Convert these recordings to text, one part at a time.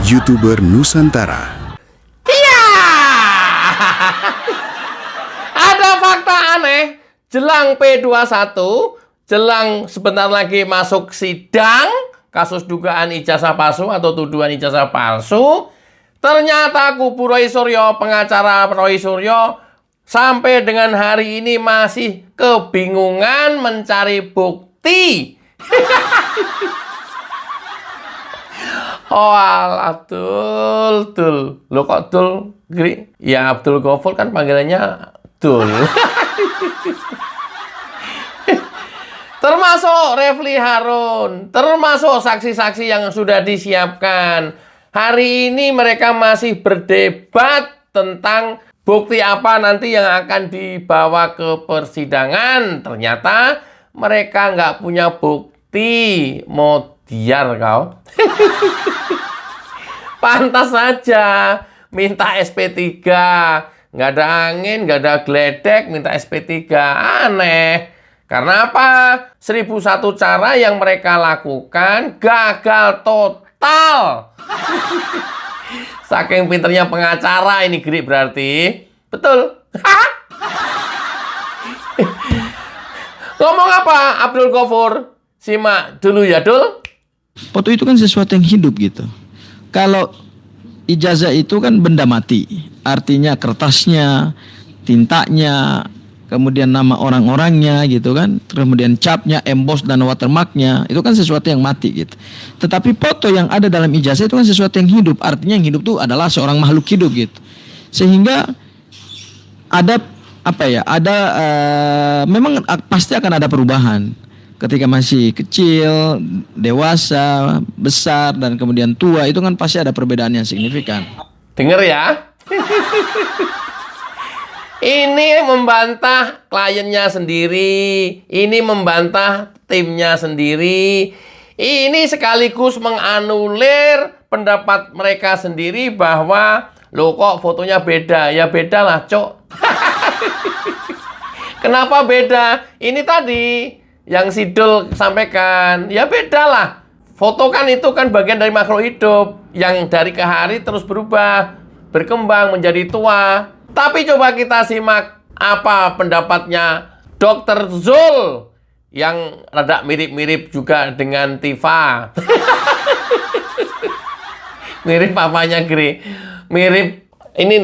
YouTuber Nusantara. Iya. Ada fakta aneh jelang P21, jelang sebentar lagi masuk sidang kasus dugaan ijazah palsu atau tuduhan ijazah palsu. Ternyata kubu Roy Suryo, pengacara Roy Suryo, sampai dengan hari ini masih kebingungan mencari bukti. Oh alah, Dul. Lo kok Dul? Ya Abdul Ghafur kan panggilannya Dul. Termasuk Refli Harun, termasuk saksi-saksi yang sudah disiapkan. Hari ini mereka masih berdebat tentang bukti apa nanti yang akan dibawa ke persidangan. Ternyata mereka nggak punya bukti. Mau diar kau. Pantas saja minta SP3. Nggak ada angin, nggak ada geledek, minta SP3. Aneh. Karena apa? 1001 cara yang mereka lakukan gagal total. Saking pinternya pengacara ini Gri berarti. Betul. Ngomong apa Abdul Ghafur? Simak dulu ya, Dul. Foto itu kan sesuatu yang hidup gitu. Kalau ijazah itu kan benda mati. Artinya kertasnya, tintanya, kemudian nama orang-orangnya gitu kan. Kemudian capnya, emboss dan watermarknya. Itu kan sesuatu yang mati gitu. Tetapi foto yang ada dalam ijazah itu kan sesuatu yang hidup. Artinya yang hidup itu adalah seorang makhluk hidup gitu. Sehingga ada apa ya? Memang pasti akan ada perubahan. Ketika masih kecil, dewasa, besar, dan kemudian tua, itu kan pasti ada perbedaan yang signifikan. Dengar ya. Ini membantah kliennya sendiri. Ini membantah timnya sendiri. Ini sekaligus menganulir pendapat mereka sendiri bahwa loh kok fotonya beda. Ya beda lah, Cok. Kenapa beda? Ini tadi yang Sidul sampaikan, ya beda lah. Foto kan itu kan bagian dari makhluk hidup yang dari ke hari terus berubah, berkembang menjadi tua. Tapi coba kita simak apa pendapatnya Dr. Zul yang rada mirip-mirip juga dengan Tifa. Mirip papanya Gri. Mirip ini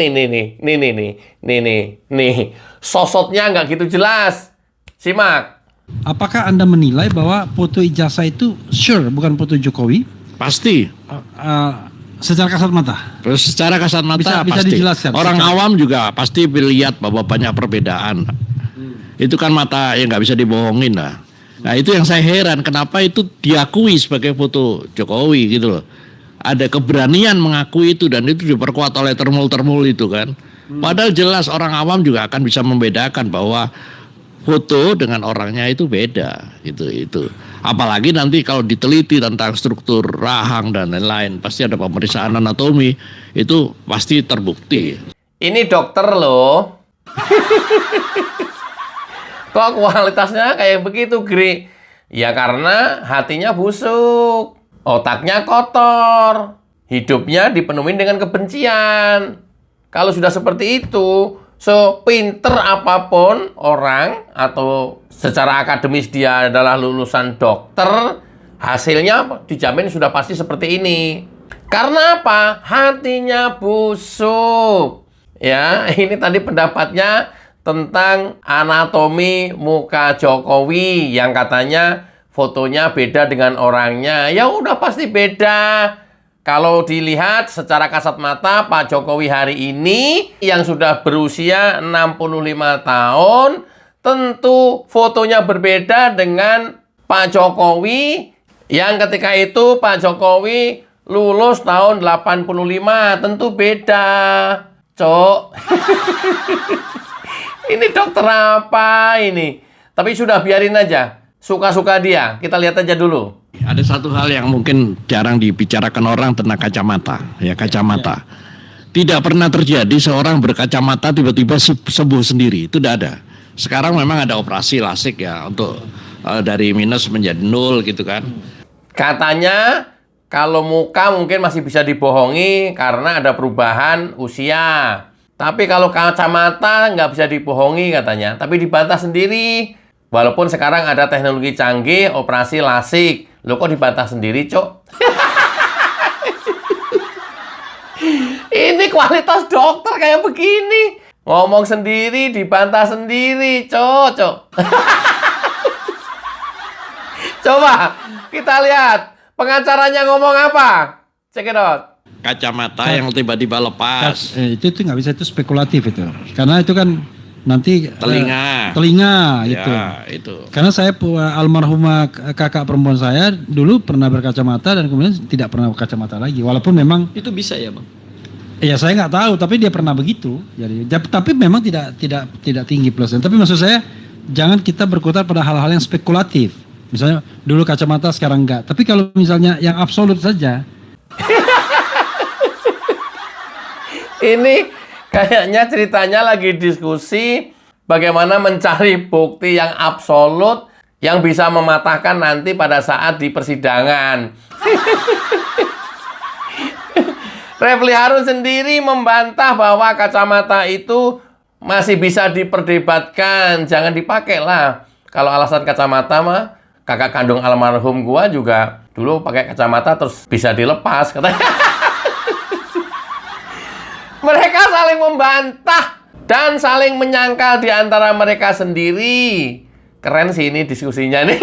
nih. Sosotnya nggak gitu jelas. Simak. Apakah Anda menilai bahwa foto ijazah itu sure bukan foto Jokowi? Pasti. Secara kasat mata? Secara kasat mata bisa pasti. dijelaskan. Orang awam juga pasti lihat bahwa banyak perbedaan. Itu kan mata yang nggak bisa dibohongin lah. Nah itu yang saya heran, kenapa itu diakui sebagai foto Jokowi gitu loh. Ada keberanian mengakui itu dan itu diperkuat oleh termul-termul itu kan. Padahal jelas orang awam juga akan bisa membedakan bahwa foto dengan orangnya itu beda itu. Apalagi nanti kalau diteliti tentang struktur rahang dan lain-lain, pasti ada pemeriksaan anatomi, itu pasti terbukti. Ini dokter loh. Kok kualitasnya kayak begitu, Gri? Ya karena hatinya busuk, otaknya kotor, hidupnya dipenuhi dengan kebencian. Kalau sudah seperti itu, sepinter apapun orang atau secara akademis dia adalah lulusan dokter, hasilnya dijamin sudah pasti seperti ini. Karena apa? Hatinya busuk. Ya, ini tadi pendapatnya tentang anatomi muka Jokowi yang katanya fotonya beda dengan orangnya. Ya udah pasti beda. Kalau dilihat secara kasat mata, Pak Jokowi hari ini yang sudah berusia 65 tahun, tentu fotonya berbeda dengan Pak Jokowi yang ketika itu Pak Jokowi lulus tahun 85, tentu beda. Cok. Ini dokter apa ini? Tapi sudah biarin aja. Suka-suka dia. Kita lihat aja dulu. Ada satu hal yang mungkin jarang dibicarakan orang tentang kacamata, ya kacamata. Tidak pernah terjadi seorang berkacamata tiba-tiba sembuh sendiri, itu tidak ada. Sekarang memang ada operasi lasik ya untuk dari minus menjadi nol gitu kan. Katanya Kalau muka mungkin masih bisa dibohongi karena ada perubahan usia. Tapi kalau kacamata nggak bisa dibohongi katanya. Tapi dibantah sendiri. Walaupun sekarang ada teknologi canggih, operasi lasik. Loh kok dibantah sendiri, Cok? Ini kualitas dokter kayak begini. Ngomong sendiri, dibantah sendiri, Cok. Coba kita lihat pengacaranya ngomong apa. Cekidot. Kacamata yang tiba-tiba lepas. Itu nggak bisa, itu spekulatif itu. Karena itu kan nanti telinga itu. Ya, itu. Karena saya almarhumah kakak perempuan saya dulu pernah berkacamata dan kemudian tidak pernah berkacamata lagi. Walaupun memang Itu bisa ya, Bang? ya saya nggak tahu, tapi dia pernah begitu. Jadi tapi memang tidak tinggi plusnya. Tapi maksud saya jangan kita berkutat pada hal-hal yang spekulatif. Misalnya dulu kacamata sekarang enggak. Tapi kalau misalnya yang absolut saja. Ini kayaknya ceritanya lagi diskusi bagaimana mencari bukti yang absolut yang bisa mematahkan nanti pada saat di persidangan. Refli Harun sendiri membantah bahwa kacamata itu masih bisa diperdebatkan. Jangan dipakai lah. Kalau alasan kacamata mah, kakak kandung almarhum gua juga dulu pakai kacamata terus bisa dilepas katanya. Mereka saling membantah dan saling menyangkal di antara mereka sendiri. Keren sih ini diskusinya nih.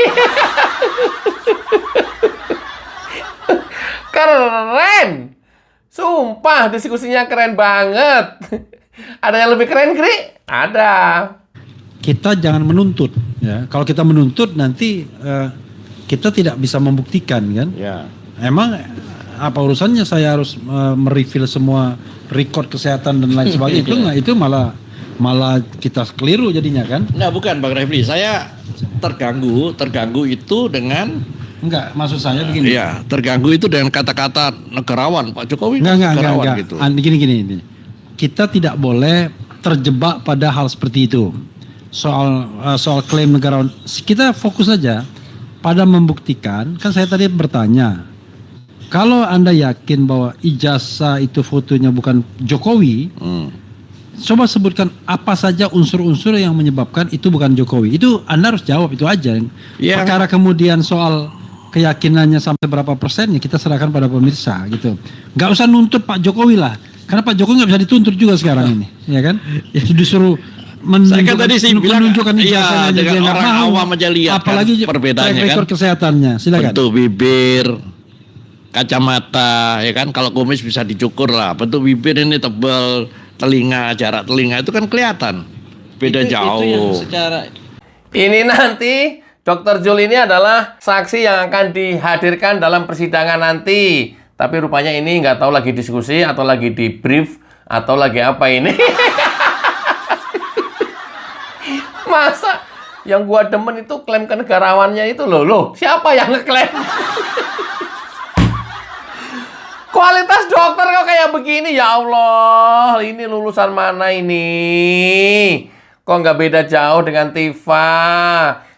Keren. Sumpah diskusinya keren banget. Ada yang lebih keren, Kri? Ada. Kita jangan menuntut ya. Kalau kita menuntut nanti kita tidak bisa membuktikan kan. Ya. Emang apa urusannya saya harus merefill semua record kesehatan dan lain sebagainya. Itu malah kita keliru jadinya kan. Nah, bukan Bang Refli, saya terganggu itu dengan Enggak, maksud saya begini. iya, terganggu itu dengan kata-kata negarawan Pak Jokowi. Enggak. Gitu. Gini. Kita tidak boleh terjebak pada hal seperti itu. Soal klaim negarawan. Kita fokus saja pada membuktikan. Kan saya tadi bertanya, kalau Anda yakin bahwa ijazah itu fotonya bukan Jokowi, coba sebutkan apa saja unsur-unsur yang menyebabkan itu bukan Jokowi. Itu Anda harus jawab, itu aja. Ya. Perkara kemudian soal keyakinannya sampai berapa persennya kita serahkan pada pemirsa gitu. Nggak usah nuntut Pak Jokowi lah. Karena Pak Jokowi nggak bisa dituntut juga sekarang ini, ya kan? Disuruh Saya kan tadi sih bilang, menunjukkan iya, ijazahnya dengan dia nggak orang mau. awam aja lihat kan Apalagi perbedaannya track record kan. kesehatannya. Silakan. Bentuk bibir, kacamata, ya kan. Kalau kumis bisa dicukur lah. Bentuk bibir ini tebal, telinga, jarak telinga itu kan kelihatan. Beda jauh. Itu yang secara Ini nanti Dr. Jul ini adalah saksi yang akan dihadirkan dalam persidangan nanti. Tapi rupanya ini nggak tahu lagi diskusi atau lagi di brief atau lagi apa ini. Masa yang gua demen itu klaim kenegarawannya itu loh. Siapa yang ngeklaim? Kualitas dokter kok kayak begini, ya Allah. Ini lulusan mana ini? Kok nggak beda jauh dengan Tifa?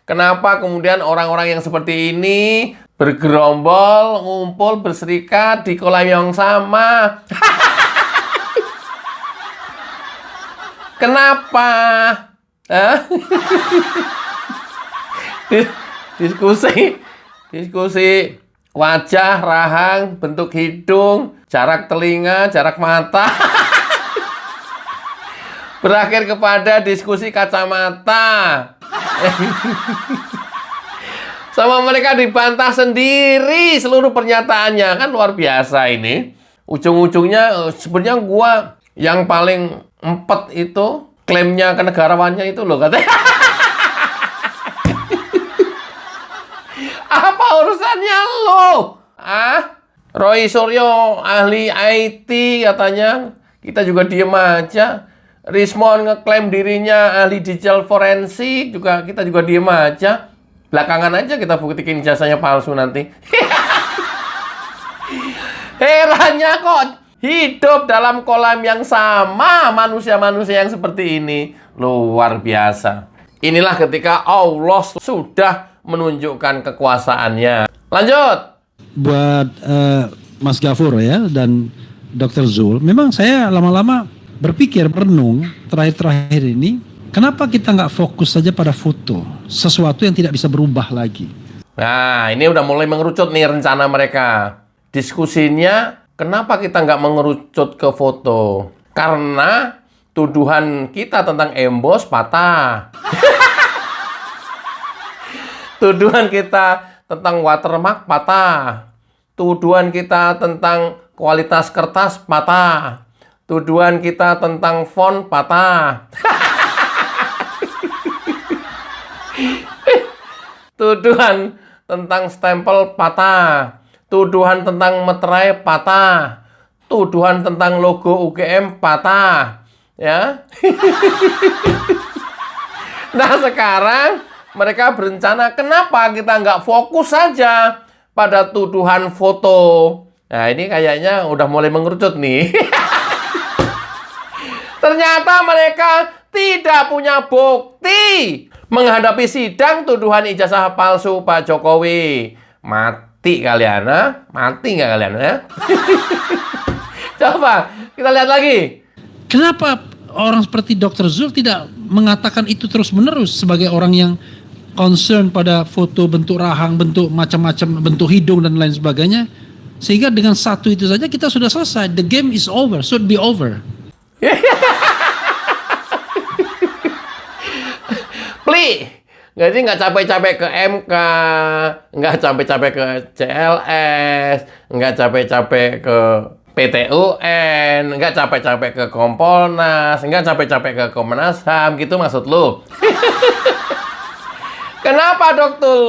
Kenapa kemudian orang-orang yang seperti ini bergerombol, ngumpul, berserikat di kolam yang sama? Kenapa? Hah? Diskusi wajah, rahang, bentuk hidung, jarak telinga, jarak mata. Berakhir kepada diskusi kacamata. Sama mereka dibantah sendiri seluruh pernyataannya. Kan luar biasa ini. Ujung-ujungnya sebenarnya gua yang paling empet itu klaimnya kenegarawannya itu loh katanya. Apa urusannya lo? Roy Suryo ahli IT katanya. Kita juga diem aja. Rismon ngeklaim dirinya ahli digital forensik, juga kita juga diem aja. Belakangan aja kita buktikan ijazahnya palsu nanti. Herannya kok hidup dalam kolam yang sama manusia-manusia yang seperti ini. Luar biasa. Inilah ketika Allah sudah menunjukkan kekuasaannya. Lanjut. buat Mas Gafur ya dan Dr. Zul, memang saya lama-lama berpikir, merenung terakhir-terakhir ini, kenapa kita nggak fokus saja pada foto, sesuatu yang tidak bisa berubah lagi. Nah, ini udah mulai mengerucut nih rencana mereka. Diskusinya, kenapa kita nggak mengerucut ke foto? Karena tuduhan kita tentang embos patah. Tuduhan kita tentang watermark patah. Tuduhan kita tentang kualitas kertas patah. Tuduhan kita tentang font patah. Tuduhan tentang stempel patah. Tuduhan tentang materai patah. Tuduhan tentang logo UGM patah. Ya. Nah, sekarang mereka berencana, kenapa kita nggak fokus saja pada tuduhan foto? Nah, ini kayaknya udah mulai mengerucut nih. Ternyata mereka tidak punya bukti menghadapi sidang tuduhan ijazah palsu Pak Jokowi. Mati kalian, ha? Mati nggak kalian, ya? Coba kita lihat lagi. Kenapa orang seperti Dr. Zul tidak mengatakan itu terus-menerus sebagai orang yang concern pada foto bentuk rahang, bentuk macam-macam, bentuk hidung dan lain sebagainya, sehingga dengan satu itu saja kita sudah selesai. The game is over, should be over. Pli, jadi nggak capek-capek ke MK, nggak capek-capek ke CLS, nggak capek-capek ke PT UN, nggak capek-capek ke Kompolnas, nggak capek-capek ke Komnas HAM, gitu maksud lu? Kenapa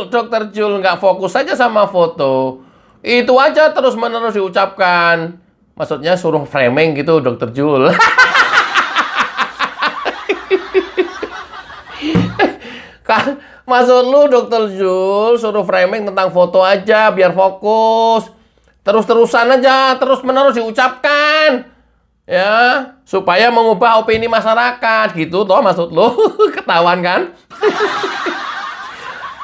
Dokter Jul nggak fokus saja sama foto? Itu aja terus-menerus diucapkan. Maksudnya suruh framing gitu, Dokter Jul. Kan, maksud lu Dokter Jul suruh framing tentang foto aja biar fokus. Terus-terusan aja, terus-menerus diucapkan. Ya, supaya mengubah opini masyarakat gitu toh maksud lu. Ketahuan kan?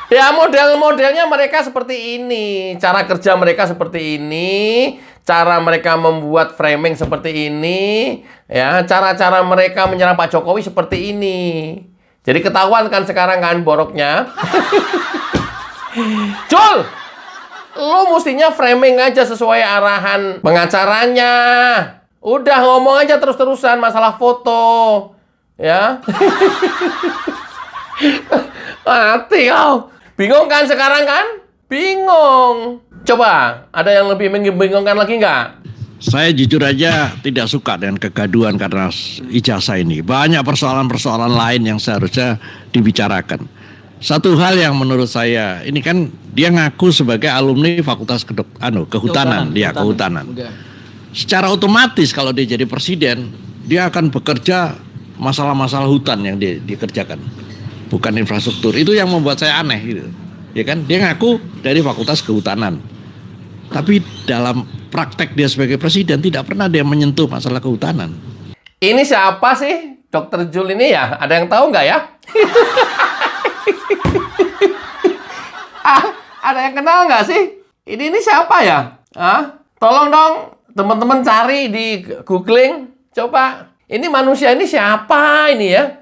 Ya, model-modelnya mereka seperti ini. Cara kerja mereka seperti ini. Cara mereka membuat framing seperti ini. Ya, cara-cara mereka menyerang Pak Jokowi seperti ini. Jadi ketahuan kan sekarang kan boroknya. Jul, lu mestinya framing aja sesuai arahan pengacaranya. Udah ngomong aja terus-terusan masalah foto. Ya. Mati kau. Bingung kan sekarang kan? Bingung. Coba, ada yang lebih membingungkan lagi nggak? Saya jujur aja tidak suka dengan kegaduhan karena ijazah ini. Banyak persoalan-persoalan lain yang seharusnya dibicarakan. Satu hal yang menurut saya, ini kan dia ngaku sebagai alumni Fakultas Kehutanan. Secara otomatis kalau dia jadi presiden, dia akan bekerja masalah-masalah hutan yang dikerjakan. Bukan infrastruktur. Itu yang membuat saya aneh gitu. Ya kan? Dia ngaku dari Fakultas Kehutanan. Tapi dalam praktek dia sebagai presiden tidak pernah dia menyentuh masalah kehutanan. Ini siapa sih? Dokter Jul ini ya? Ada yang tahu nggak ya? Ada yang kenal nggak sih? Ini siapa ya? Tolong dong teman-teman cari di googling. Coba. Ini manusia ini siapa ini ya?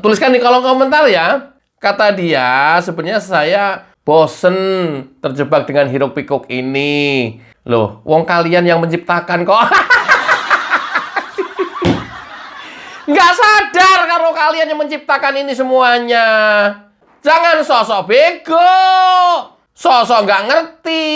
Tuliskan di kolom komentar ya. Kata dia, sebenarnya saya bosen terjebak dengan hiruk pikuk ini. Loh, wong kalian yang menciptakan kok. Nggak sadar kalau kalian yang menciptakan ini semuanya. Jangan sosok bego, sosok nggak ngerti,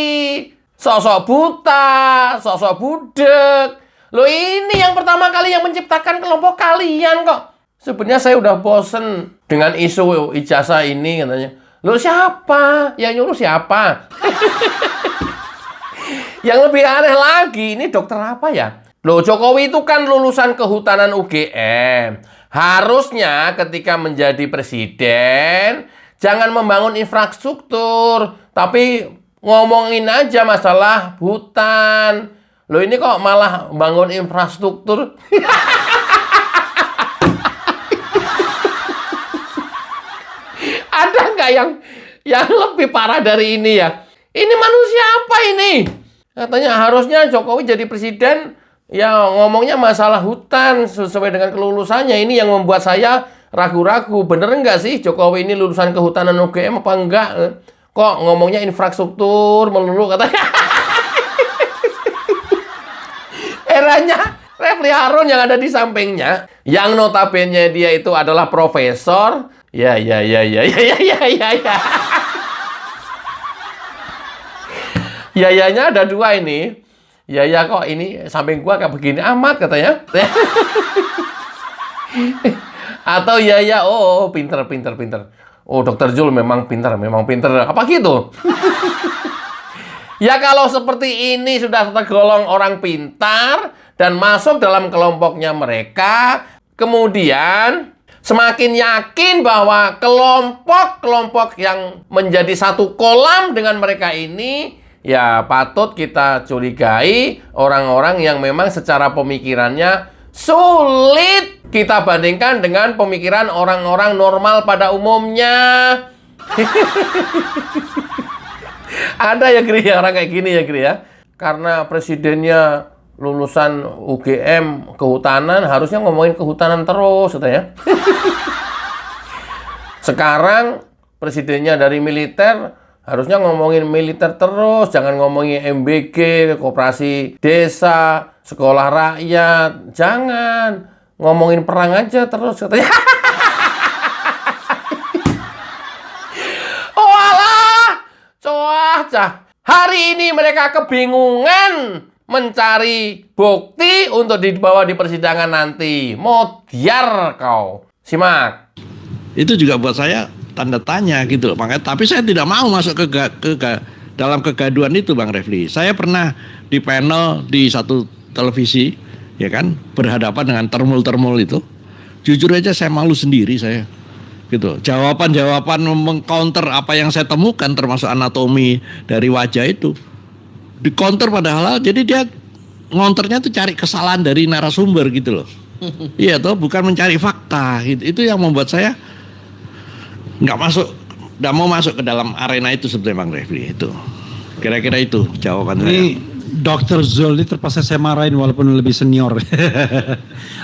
sosok buta, sosok budek. Loh, ini yang pertama kali yang menciptakan kelompok kalian kok. Sebenarnya saya udah bosen dengan isu ijazah ini katanya. Loh, siapa? Yang nyuruh siapa? Yang lebih aneh lagi, ini dokter apa ya? Loh, Jokowi itu kan lulusan kehutanan UGM. Harusnya ketika menjadi presiden, jangan membangun infrastruktur, tapi ngomongin aja masalah hutan. Loh, ini kok malah bangun infrastruktur? Ada nggak yang lebih parah dari ini ya? Ini manusia apa ini? Katanya harusnya Jokowi jadi presiden, ya ngomongnya masalah hutan sesuai dengan kelulusannya. Ini yang membuat saya ragu-ragu. Bener nggak sih Jokowi ini lulusan kehutanan UGM apa enggak? Kok ngomongnya infrastruktur melulu katanya. Eranya Refli Harun yang ada di sampingnya, yang notabene dia itu adalah profesor. Ya. Yayanya ada dua ini. Yaya kok ini samping gua kayak begini amat katanya. Atau Yaya, oh pinter. Oh Dokter Zul memang pinter. Apa gitu? Ya kalau seperti ini sudah tergolong orang pintar dan masuk dalam kelompoknya mereka, kemudian semakin yakin bahwa kelompok-kelompok yang menjadi satu kolam dengan mereka ini, ya patut kita curigai orang-orang yang memang secara pemikirannya sulit kita bandingkan dengan pemikiran orang-orang normal pada umumnya. Ada ya Gri, orang kayak gini ya Gri ya. Karena presidennya lulusan UGM kehutanan, harusnya ngomongin kehutanan terus katanya. Sekarang presidennya dari militer, harusnya ngomongin militer terus, jangan ngomongin MBG, koperasi desa, sekolah rakyat, jangan ngomongin perang aja terus katanya. Oh alah, coah. Hari ini mereka kebingungan mencari bukti untuk dibawa di persidangan nanti. Modiar kau. Simak. Itu juga buat saya tanda tanya gitu loh. Makanya, tapi saya tidak mau masuk dalam kegaduhan itu Bang Refli. Saya pernah di panel di satu televisi, ya kan, berhadapan dengan termul-termul itu. Jujur aja saya malu sendiri saya. Gitu. Jawaban-jawaban mengcounter apa yang saya temukan termasuk anatomi dari wajah itu. Di counter padahal jadi dia ngonternya tuh cari kesalahan dari narasumber gitu loh. Iya toh, bukan mencari fakta gitu. Itu yang membuat saya nggak mau masuk ke dalam arena itu sebetulnya Bang Refli itu. Kira-kira itu jawaban saya. Ini Dokter Zul ini terpaksa saya marahin walaupun lebih senior.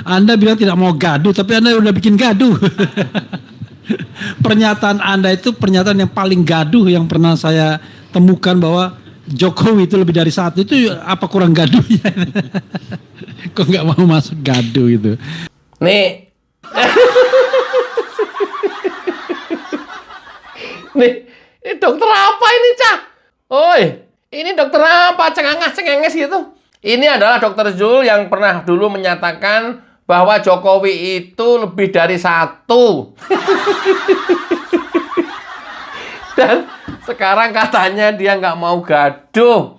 Anda bilang tidak mau gaduh, tapi Anda udah bikin gaduh. Pernyataan Anda itu pernyataan yang paling gaduh yang pernah saya temukan, bahwa Jokowi itu lebih dari satu. Itu apa kurang gaduhnya? Kok nggak mau masuk gaduh itu? Nih. Nih, ini dokter apa ini, Cah? Oi, ini dokter apa? Cengenges gitu. Ini adalah Dokter Zul yang pernah dulu menyatakan bahwa Jokowi itu lebih dari satu. Dan sekarang katanya dia nggak mau gaduh.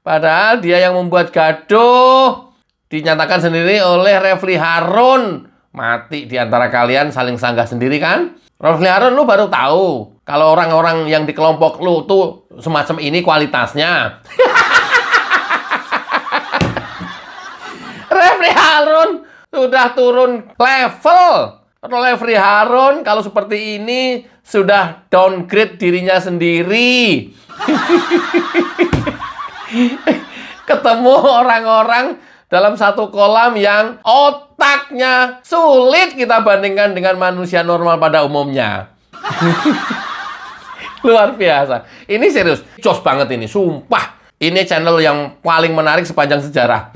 Padahal dia yang membuat gaduh. Dinyatakan sendiri oleh Refli Harun. Mati di antara kalian saling sanggah sendiri kan? Refli Harun, lu baru tahu kalau orang-orang yang di kelompok lu tuh semacam ini kualitasnya. Refli Harun sudah turun level. Refli Harun kalau seperti ini sudah downgrade dirinya sendiri. Ketemu orang-orang dalam satu kolam yang otaknya sulit kita bandingkan dengan manusia normal pada umumnya. Luar biasa. Ini serius. Jos banget ini. Sumpah. Ini channel yang paling menarik sepanjang sejarah.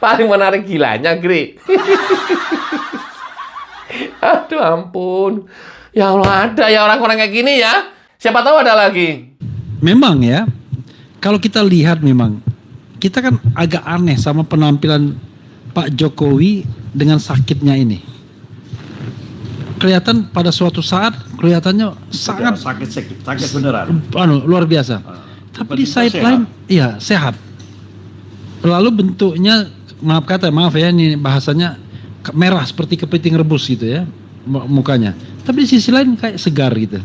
Paling menarik gilanya, Gri. Aduh ampun. Ya Allah, ada ya orang-orang kayak gini ya. Siapa tahu ada lagi. Memang ya, kalau kita lihat memang, kita kan agak aneh sama penampilan Pak Jokowi dengan sakitnya ini. Kelihatan pada suatu saat, kelihatannya sangat sakit beneran. Luar biasa. Tapi di sideline, iya sehat. Lalu bentuknya, maaf ya ini bahasanya merah seperti kepiting rebus gitu ya mukanya. Tapi di sisi lain kayak segar gitu.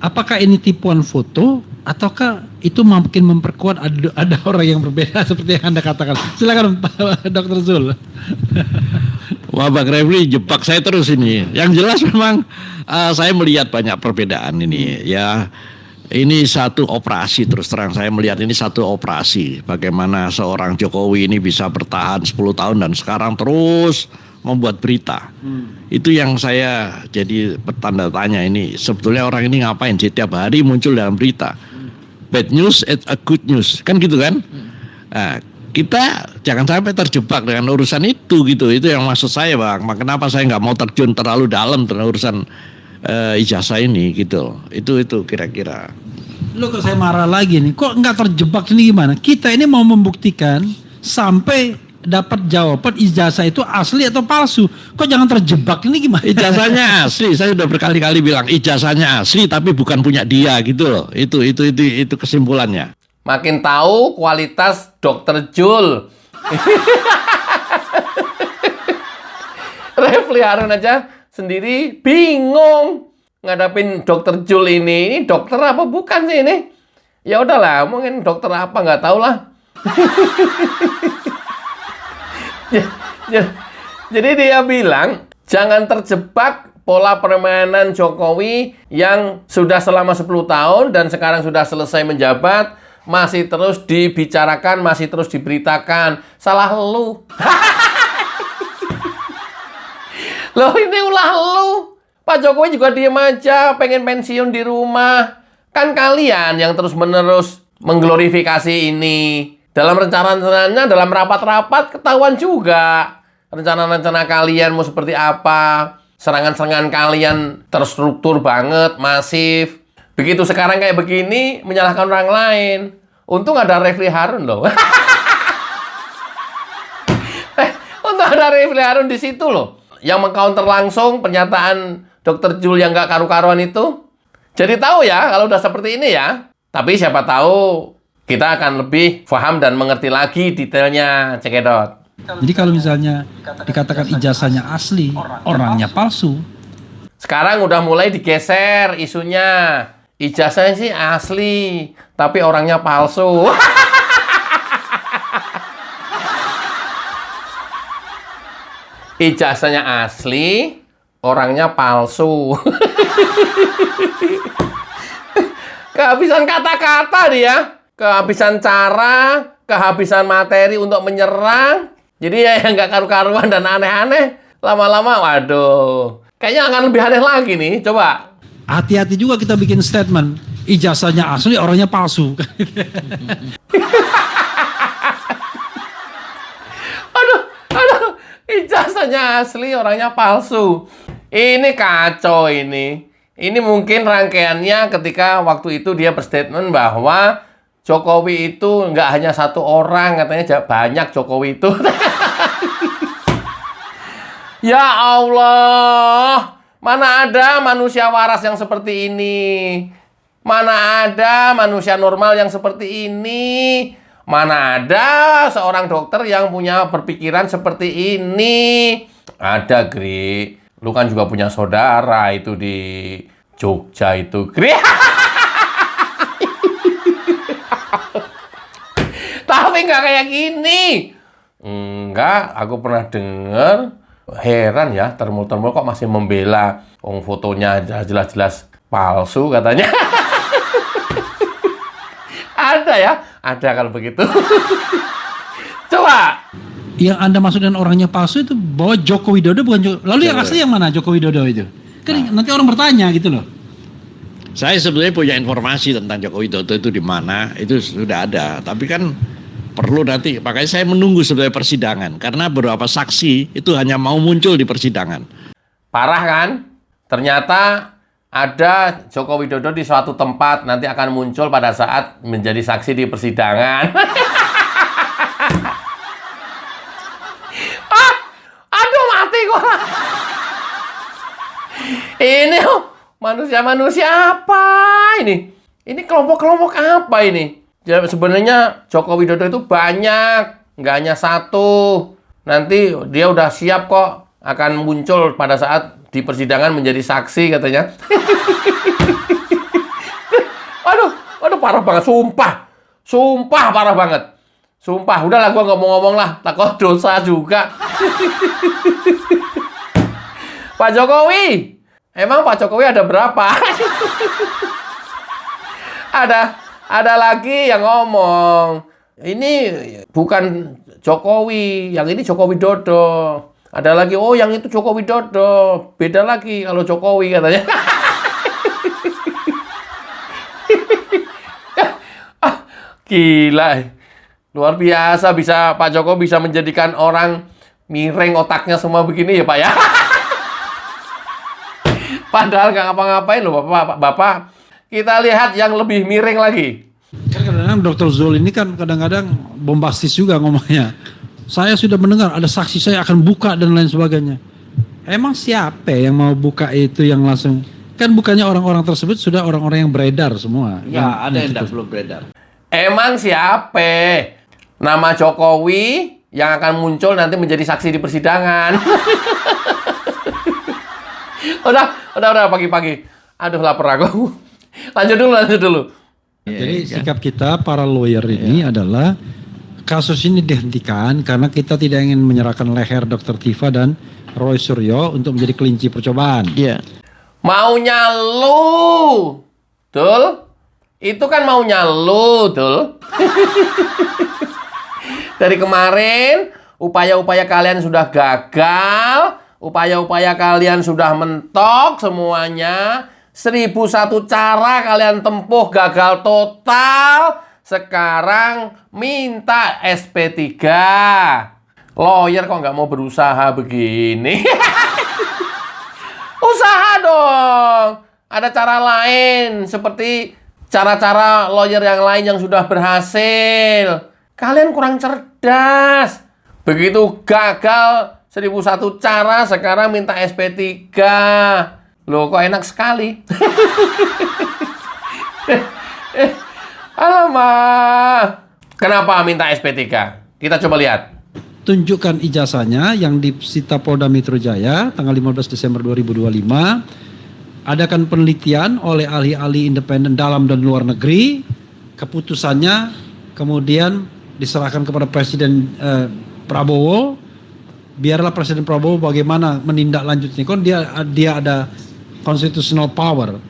Apakah ini tipuan foto ataukah itu makin memperkuat ada orang yang berbeda seperti yang Anda katakan? Silakan Pak Dr. Zul. Wah Bang Refli jebak saya terus ini. Yang jelas memang saya melihat banyak perbedaan ini ya. Ini satu operasi, terus terang saya melihat ini satu operasi. Bagaimana seorang Jokowi ini bisa bertahan 10 tahun dan sekarang terus membuat berita. Itu yang saya jadi bertanda tanya, ini sebetulnya orang ini ngapain sih tiap hari muncul dalam berita. Bad news at a good news, kan gitu kan? Nah, kita jangan sampai terjebak dengan urusan itu gitu. Itu yang maksud saya, Bang. Kenapa saya nggak mau terjun terlalu dalam dengan urusan ijazah ini gitu. Itu kira-kira. Lo kalau saya marah lagi nih, kok nggak terjebak ini gimana? Kita ini mau membuktikan sampai dapat jawaban ijazah itu asli atau palsu. Kok jangan terjebak ini gimana? Ijazahnya asli, saya sudah berkali-kali bilang ijazahnya asli tapi bukan punya dia gitu loh. Itu kesimpulannya. Makin tahu kualitas Dokter Jul. Refli Harun aja sendiri bingung ngadapin Dokter Jul ini dokter apa bukan sih ini? Ya udahlah, mungkin dokter apa nggak tahu lah. Jadi dia bilang jangan terjebak pola permainan Jokowi yang sudah selama 10 tahun dan sekarang sudah selesai menjabat, masih terus dibicarakan, masih terus diberitakan. Salah lu. Loh, ini ulah lu. Pak Jokowi juga diem aja, pengen pensiun di rumah. Kan kalian yang terus-menerus mengglorifikasi ini. Dalam rencana-rencananya, dalam rapat-rapat ketahuan juga. Rencana-rencana kalian mau seperti apa. Serangan-serangan kalian terstruktur banget, masif. Begitu sekarang kayak begini, menyalahkan orang lain. Untung ada Refli Harun loh. Untung ada Refli Harun di situ loh. Yang mengcounter langsung pernyataan Dokter Jul yang gak karu-karuan itu. Jadi tahu ya kalau udah seperti ini ya. Tapi siapa tahu kita akan lebih paham dan mengerti lagi detailnya, Cekedot. Jadi kalau misalnya dikatakan ijazahnya asli, orangnya palsu. Sekarang udah mulai digeser isunya. Ijazahnya sih asli, tapi orangnya palsu. Ijazahnya asli, orangnya palsu. Kehabisan kata-kata dia, kehabisan cara, kehabisan materi untuk menyerang. Jadi ya yang nggak karu-karuan dan aneh-aneh, lama-lama waduh. Kayaknya akan lebih aneh lagi nih, coba. Hati-hati juga kita bikin statement, ijazahnya asli, orangnya palsu. Aduh, ijazahnya asli, orangnya palsu. Ini kacau ini. Ini mungkin rangkaiannya ketika waktu itu dia berstatement bahwa Jokowi itu nggak hanya satu orang, katanya banyak Jokowi itu. Ya Allah, mana ada manusia waras yang seperti ini? Mana ada manusia normal yang seperti ini? Mana ada seorang dokter yang punya berpikiran seperti ini? Ada, Gri. Lu kan juga punya saudara itu di Jogja itu, Gri. Tapi nggak kayak gini. Enggak, aku pernah dengar. Heran ya, termul-termul kok masih membela. Fotonya jelas-jelas palsu katanya. Ada ya? Ada kalau begitu. Coba. Yang Anda maksud dengan orangnya palsu itu bahwa Joko Widodo bukan Joko. Lalu yang asli yang mana Joko Widodo itu? Kan nanti orang bertanya gitu loh. Saya sebetulnya punya informasi tentang Joko Widodo itu di mana, itu sudah ada. Tapi kan perlu nanti, makanya saya menunggu sebagai persidangan. Karena beberapa saksi itu hanya mau muncul di persidangan. Parah kan? Ternyata ada Joko Widodo di suatu tempat, nanti akan muncul pada saat menjadi saksi di persidangan. Aduh, mati gua. Ini manusia-manusia apa ini? Ini kelompok-kelompok apa ini? Sebenarnya Joko Widodo itu banyak, nggak hanya satu. Nanti dia udah siap kok akan muncul pada saat di persidangan menjadi saksi katanya. Aduh parah banget, sumpah parah banget. Sumpah, udahlah gua nggak mau ngomong lah, takut dosa juga. Pak Jokowi, emang Pak Jokowi ada berapa? ada lagi yang ngomong, ini bukan Jokowi, yang ini Joko Widodo. Ada lagi, oh yang itu Joko Widodo, beda lagi kalau Jokowi katanya. Gila, luar biasa bisa Pak Jokowi bisa menjadikan orang miring otaknya semua begini ya Pak ya. Padahal nggak ngapa-ngapain loh Bapak. Kita lihat yang lebih miring lagi. Kan kadang-kadang Dr. Zul ini kan kadang-kadang bombastis juga ngomongnya. Saya sudah mendengar ada saksi saya akan buka dan lain sebagainya. Emang siapa yang mau buka itu yang langsung? Kan bukannya orang-orang tersebut sudah orang-orang yang beredar semua. Ya, Kan? ada yang belum beredar. Emang siapa? Nama Jokowi yang akan muncul nanti menjadi saksi di persidangan. Udah pagi-pagi. Aduh lapar aku. Lanjut dulu. Jadi sikap kita para lawyer ini adalah kasus ini dihentikan karena kita tidak ingin menyerahkan leher Dr. Tifa dan Roy Suryo untuk menjadi kelinci percobaan. Iya. Maunya lu. Dul? Itu kan maunya lu, Dul. Dari kemarin, upaya-upaya kalian sudah gagal, upaya-upaya kalian sudah mentok semuanya. 1001 cara kalian tempuh gagal total. Sekarang minta SP3. Lawyer kok nggak mau berusaha begini? Usaha dong. Ada cara lain seperti cara-cara lawyer yang lain yang sudah berhasil. Kalian kurang cerdas. Begitu gagal 1001 cara, sekarang minta SP3. Loh, kok enak sekali. Alamak. Kenapa minta SP3? Kita coba lihat. Tunjukkan ijazahnya yang disita Polda Metro Jaya tanggal 15 Desember 2025. Adakan penelitian oleh ahli-ahli independen dalam dan luar negeri. Keputusannya kemudian diserahkan kepada Presiden Prabowo. Biarlah Presiden Prabowo bagaimana menindaklanjuti. Kan dia ada constitutional power,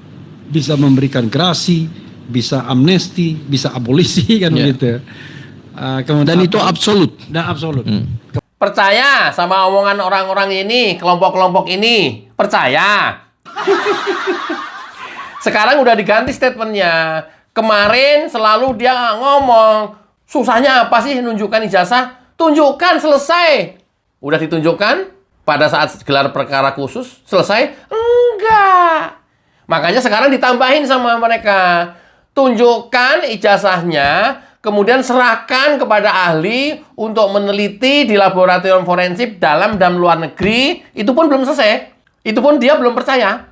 bisa memberikan gerasi, bisa amnesti, bisa abolisi kan begitu. Dan itu absolut. Dan absolut. Percaya sama omongan orang-orang ini, kelompok-kelompok ini? Percaya? Sekarang udah diganti statementnya. Kemarin selalu dia ngomong, susahnya apa sih nunjukkan ijazah? Tunjukkan, selesai. Udah ditunjukkan pada saat gelar perkara khusus, selesai? Enggak. Makanya sekarang ditambahin sama mereka. Tunjukkan ijazahnya, kemudian serahkan kepada ahli untuk meneliti di laboratorium forensik dalam dan luar negeri. Itu pun belum selesai. Itu pun dia belum percaya.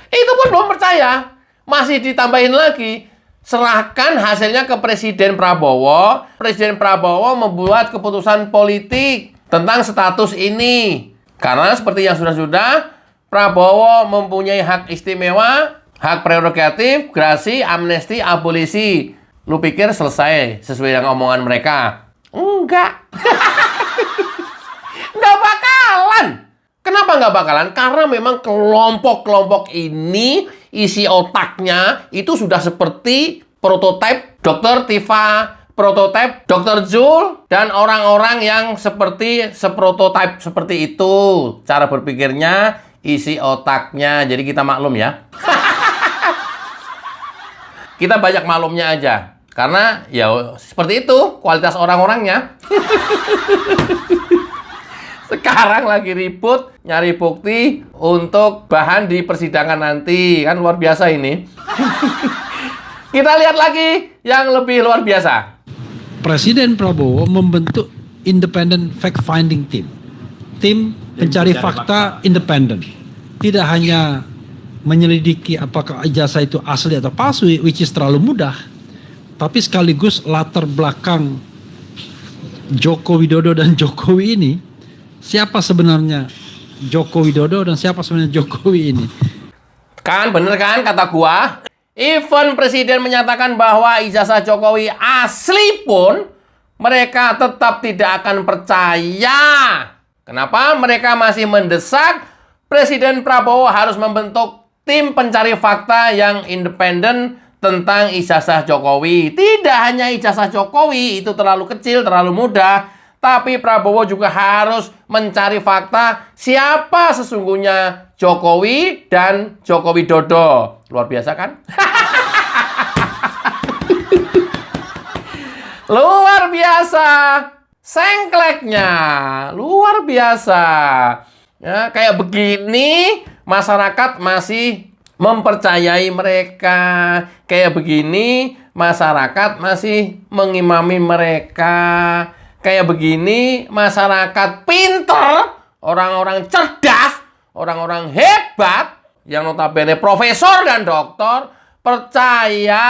Itu pun belum percaya. Masih ditambahin lagi. Serahkan hasilnya ke Presiden Prabowo. Presiden Prabowo membuat keputusan politik tentang status ini. Karena seperti yang sudah-sudah, Prabowo mempunyai hak istimewa, hak prerogatif, gerasi, amnesti, abolisi. Lu pikir selesai sesuai dengan omongan mereka? Enggak. Nggak bakalan. Kenapa nggak bakalan? Karena memang kelompok-kelompok ini isi otaknya itu sudah seperti prototipe Dr. Tifa, prototipe Dr. Zul, dan orang-orang yang seperti seprototipe seperti itu. Cara berpikirnya, isi otaknya. Jadi kita maklum ya. Kita banyak maklumnya aja. Karena ya seperti itu kualitas orang-orangnya. Sekarang lagi ribut nyari bukti untuk bahan di persidangan nanti. Kan luar biasa ini. Kita lihat lagi yang lebih luar biasa. Presiden Prabowo membentuk independent fact finding team. Tim pencari fakta independen. Tidak hanya menyelidiki apakah ijazah itu asli atau palsu, which is terlalu mudah. Tapi sekaligus latar belakang Joko Widodo dan Jokowi ini. Siapa sebenarnya Joko Widodo dan siapa sebenarnya Jokowi ini? Kan bener kan kata gua? Even presiden menyatakan bahwa ijazah Jokowi asli pun mereka tetap tidak akan percaya. Kenapa? Mereka masih mendesak Presiden Prabowo harus membentuk tim pencari fakta yang independen tentang ijazah Jokowi. Tidak hanya ijazah Jokowi, itu terlalu kecil, terlalu mudah. Tapi Prabowo juga harus mencari fakta siapa sesungguhnya Jokowi dan Joko Widodo. Luar biasa kan? Luar biasa. Sengkleknya. Luar biasa. Ya, kayak begini masyarakat masih mempercayai mereka. Kayak begini masyarakat masih mengimami mereka. Kayak begini masyarakat pinter, orang-orang cerdas, orang-orang hebat, yang notabene profesor dan doktor, percaya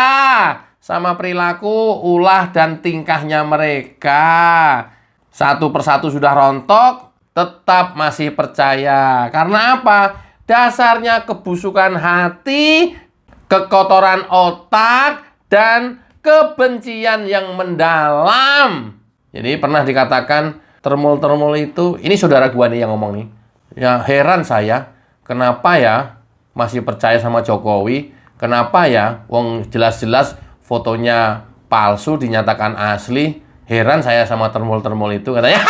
sama perilaku, ulah, dan tingkahnya mereka. Satu persatu sudah rontok, tetap masih percaya. Karena apa? Dasarnya kebusukan hati, kekotoran otak, dan kebencian yang mendalam. Jadi pernah dikatakan termul-termul itu, ini saudara gua nih yang ngomong nih. Ya heran saya, kenapa ya masih percaya sama Jokowi? Kenapa ya wong jelas-jelas fotonya palsu dinyatakan asli? Heran saya sama termul-termul itu katanya.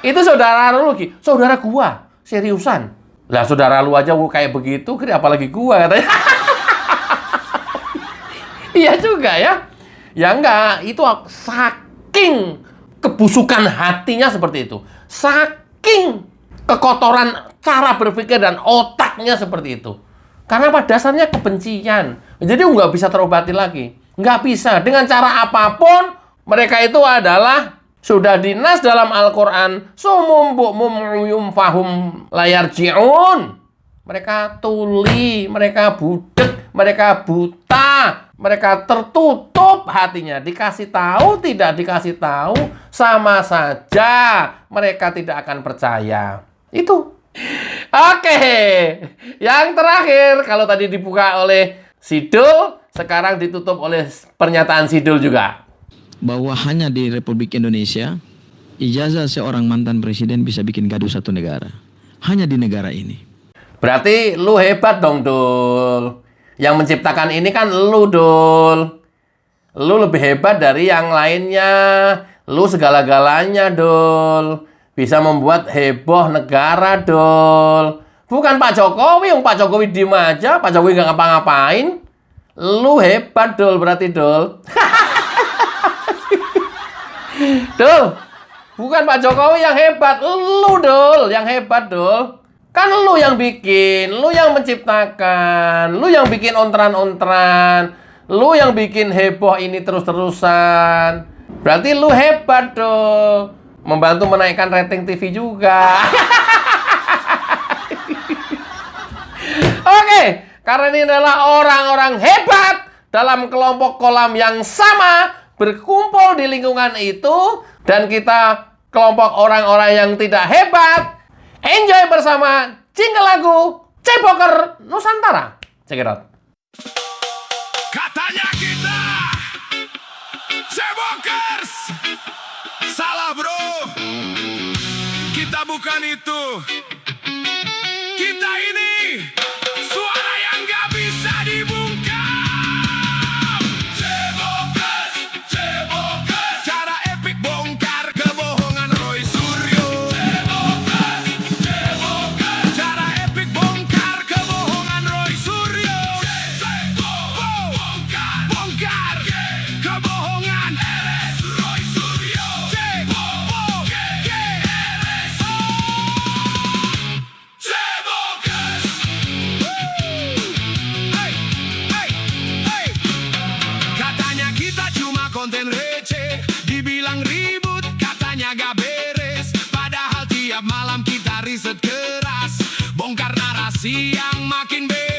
Itu saudara lu, saudara gua, seriusan. Lah saudara lu aja kayak begitu, apalagi gua katanya. Iya juga ya. Ya enggak, itu saking kebusukan hatinya seperti itu. Saking kekotoran cara berpikir dan otaknya seperti itu. Karena pada dasarnya kebencian. Jadi nggak bisa terobati lagi. Nggak bisa. Dengan cara apapun, mereka itu adalah sudah dinas dalam Al-Quran. Sumum bu'mum uyum fahum layar ji'un. Mereka tuli, mereka budek, mereka buta. Mereka tertutup hatinya. Dikasih tahu, tidak dikasih tahu, sama saja. Mereka tidak akan percaya. Itu. Oke. Yang terakhir, kalau tadi dibuka oleh Sidul, sekarang ditutup oleh pernyataan Sidul juga. Bahwa hanya di Republik Indonesia, ijazah seorang mantan presiden bisa bikin gaduh satu negara. Hanya di negara ini. Berarti lu hebat dong, Dul. Yang menciptakan ini kan lu, Dul. Lu lebih hebat dari yang lainnya. Lu segala-galanya, Dul. Bisa membuat heboh negara, Dul. Bukan Pak Jokowi, Pak Jokowi diem aja. Pak Jokowi nggak ngapa-ngapain. Lu hebat, Dul, berarti, Dul. Dul, bukan Pak Jokowi yang hebat. Lu, Dul, yang hebat, Dul. Kan lu yang bikin, lu yang menciptakan, lu yang bikin ontran-ontran, lu yang bikin heboh ini terus-terusan. Berarti lu hebat dong. Membantu menaikkan rating TV juga. Oke, karena ini adalah orang-orang hebat dalam kelompok kolam yang sama berkumpul di lingkungan itu, dan kita kelompok orang-orang yang tidak hebat. Enjoy bersama jingle lagu Ceboker Nusantara. Check it out. Katanya kita Cebokers. Salah bro, kita bukan itu. Kita ini suara yang gak bisa dibungkam. Cebokers, Cebokers. Cara epik bongkar kebohongan Roy Suryo. Cebokers, Cebokers. Cara epik bongkar kebohongan Roy Suryo. Bongkar, bongkar kebohongan RS Roy Suryo. Katanya kita cuma konten receh, dibilang ribut, katanya gak beres. Padahal tiap malam kita riset keras, bongkar narasi yang makin beres.